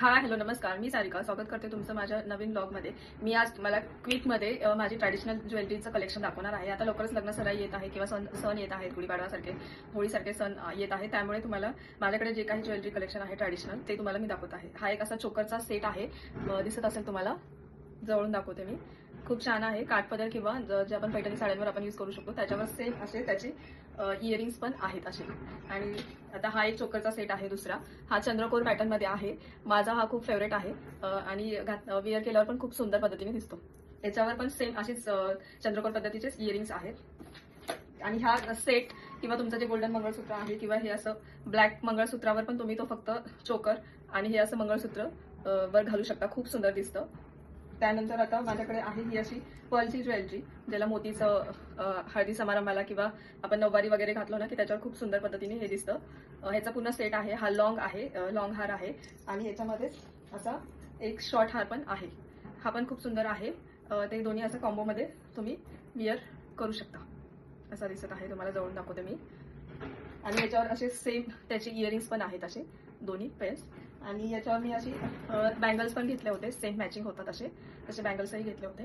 Hi hello नमस्कार, मी सारिका स्वागत करते तुमचं माझ्या नवीन ब्लॉगमध्ये. मी आज तुम्हाला क्विकमध्ये माझी ट्रॅडिशनल ज्वेलरीचं कलेक्शन दाखवणार आहे. आता लवकरच लग्न सराई येत आहे किंवा सण येत आहेत, गुढीपाडवासारखे होळीसारखे सण येत आहेत. त्यामुळे तुम्हाला माझ्याकडे जे काही ज्वेलरी कलेक्शन आहे ट्रॅडिशनल ते तुम्हाला मी दाखवत आहे. हा एक असा चोकरचा सेट आहे, दिसत असेल तुम्हाला, जवळून दाखवते मी. खूप छान आहे. काठपदर किंवा जे आपण पैठणी साड्यांवर आपण यूज करू शकतो त्याच्यावर सेम असे त्याचे इयरिंग्स पण आहेत असे. आणि आता हा एक चोकरचा सेट आहे दुसरा. हा चंद्रकोर पॅटर्न मध्ये आहे. माझा हा खूप फेवरेट आहे आणि वेअर केल्यावर पण खूप सुंदर पद्धतीने दिसतो. याच्यावर पण सेम अशीच चंद्रकोर पद्धतीचेच इयरिंग्स आहेत. आणि हा सेट किंवा तुमचं जे गोल्डन मंगळसूत्र आहे किंवा हे असं ब्लॅक मंगळसूत्रावर पण तुम्ही तो फक्त चोकर आणि हे असं मंगळसूत्र वर घालू शकता. खूप सुंदर दिसतं. त्यानंतर आता माझ्याकडे आहे ही अशी पर्लची ज्वेलरी, ज्याला मोतीचं हळदी समारंभाला किंवा आपण नऊवारी वगैरे घातलो ना की त्याच्यावर खूप सुंदर पद्धतीने हे दिसतं. ह्याचा पूर्ण सेट आहे. हा लॉंग आहे, लॉंग हार आहे आणि ह्याच्यामध्येच असा एक शॉर्ट हार पण आहे. हा पण खूप सुंदर आहे. ते दोन्ही असं कॉम्बोमध्ये तुम्ही विअर करू शकता. असा दिसत आहे, तुम्हाला जवळून दाखवते मी. आणि याच्यावर असे सेम त्याचे इयरिंग्स पण आहेत असे दोन्ही पेअर्स. आणि याच्यावर मी अशी बँगल्स पण घेतले होते, सेम मॅचिंग होतात तसे बँगल्सही घेतले होते.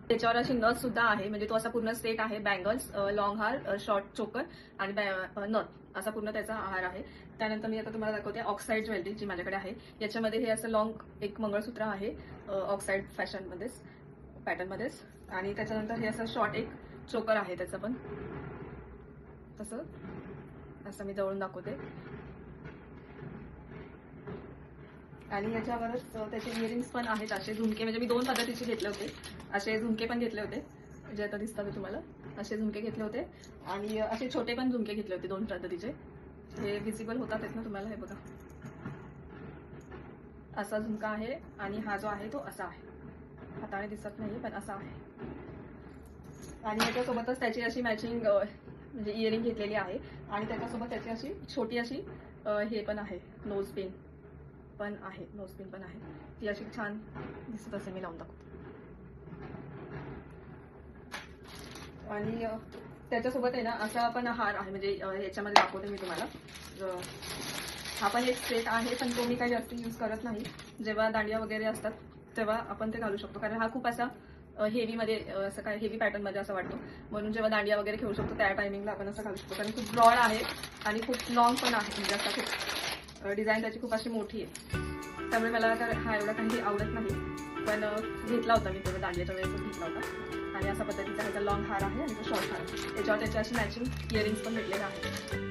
त्याच्यावर अशी नथ सुद्धा आहे, म्हणजे तो असा पूर्ण सेट आहे. बँगल्स, लॉंग हार, शॉर्ट चोकर आणि नथ असा पूर्ण त्याचा हार आहे. त्यानंतर मी आता तुम्हाला दाखवते ऑक्साईड ज्वेलरी जी माझ्याकडे आहे. याच्यामध्ये हे असं लॉंग एक मंगळसूत्र आहे ऑक्साईड फॅशनमध्येच, पॅटर्नमध्येच. आणि त्याच्यानंतर हे असं शॉर्ट एक चोकर आहे त्याचं पण तसं. असं मी जवळून दाखवते. आणि याच्यावरच त्याचे इयरिंग्स पण आहेत असे झुमके, म्हणजे मी दोन पद्धतीचे घेतले होते. असे झुमके पण घेतले होते जे आता दिसतात तुम्हाला. असे झुमके घेतले होते आणि असे छोटे पण झुमके घेतले होते दोन पद्धतीचे. हे विजिबल होतात ना तुम्हाला, हे बघा. असा झुमका आहे आणि हा जो आहे तो असा आहे. हाताने दिसत नाही पण असा आहे. आणि याच्यासोबतच त्याची अशी मॅचिंग म्हणजे इयरिंग घेतलेली आहे. आणि त्याच्यासोबत त्याची अशी छोटी अशी हे पण आहे, नोज पिन पण आहे, नोज पिन पण आहे. ती अशी छान दिसत असे, मी लावून दाखवते. आणि त्याच्यासोबत आहे ना असा पण हार आहे, म्हणजे याच्यामध्ये दाखवते मी तुम्हाला. हा पण एक सेट आहे, पण तो मी काही जास्त यूज करत नाही. जेव्हा दांडिया वगैरे असतात तेव्हा आपण ते घालू शकतो, कारण हा खूप असा हेवीमध्ये असं काय हेवी पॅटर्नमध्ये असं वाटतो. म्हणून जेव्हा दांडिया वगैरे खेळू शकतो त्या टायमिंगला आपण असं घालू शकतो, कारण खूप ब्रॉड आहे आणि खूप लॉंग पण आहे. म्हणजे असा खूप डिझाईन त्याची खूप अशी मोठी आहे. त्यामुळे मला हा एवढा काही आवडत नाही, पण घेतला होता मी तेव्हा दांडियाच्या वेळेस घेतला होता. आणि अशा पद्धतीचा ह्याचा लॉंग हार आहे आणि तो शॉर्ट हार. त्याच्यावर त्याची अशी मॅचिंग इयरिंग्स पण भेटलेले आहेत.